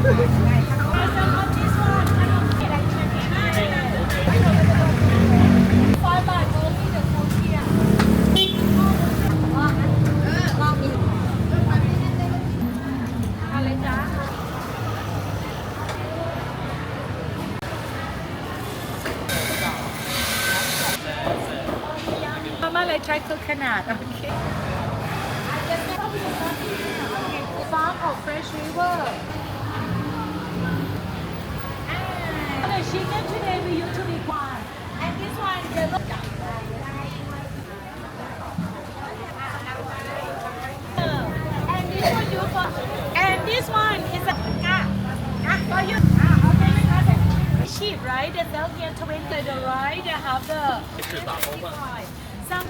มาเลย try คือขนาดโอเคFarm of Fresh River the chicken today we usually one and this one the and this one you for and this one is a for you cheap right the sell here 20 the right they have the some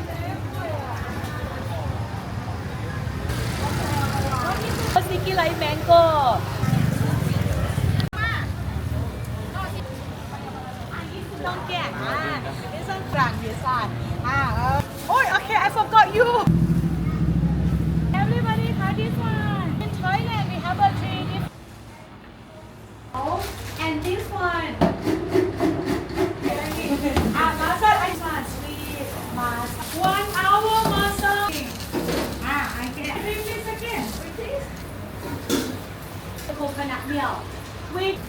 sticky like mango don't get this one drunk this one oh okay I forgot you everybody have this one in Thailand we have a tree oh and this one massage this one sweet massage 1 hour massage I get this again with this coconut milk with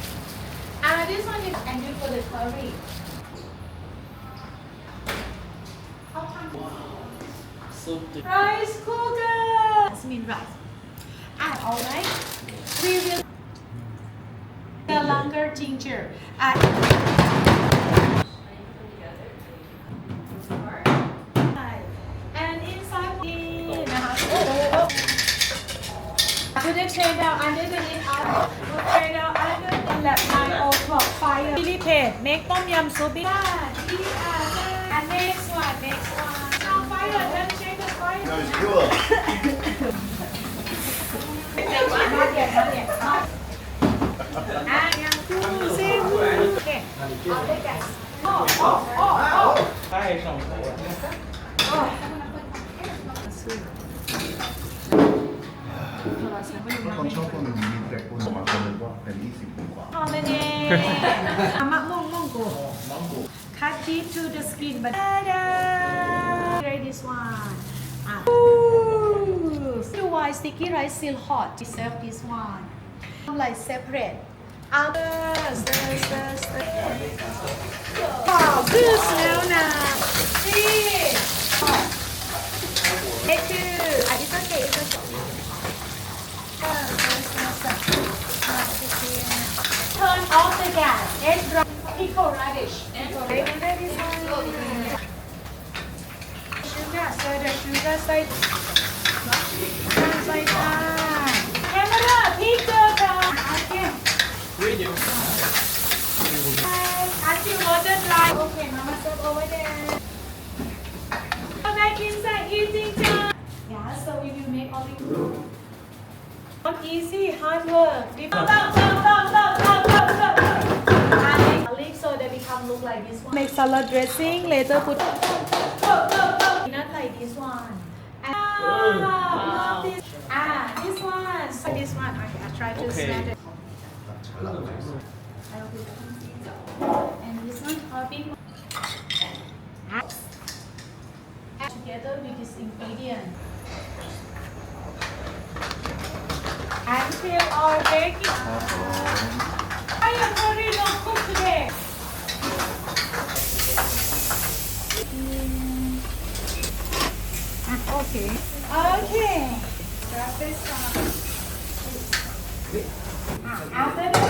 this one is and you for the curry rice cooker jasmine rice alright we will the longer ginger and inside put the tray down under the lid put tray down under the left 9 o'clock fire chili paste make tom yum soup and next one now fire then check the fire No, it's pure. not yet okay I'll take that oh ใช่สองตัว คนชอบคนมีแต่คนบางคนเลยว่าเป็น20กว่า holiday มะม่วงcut deep to the skin but try this one ooh why sticky rice still hot we serve this one like separate stir wow good smell now see it's okay turn off the gas and drop pickle radish sugar stir the sugar side camera picture okay until water dry okay mama serve over there come back inside eating time yeah so we will make all the not easy hard work so they become look like this one make salad dressing later put not like this one this one okay I try to snap it and this one topping together with this ingredient until our baking I am very long cook today okay grab this one after that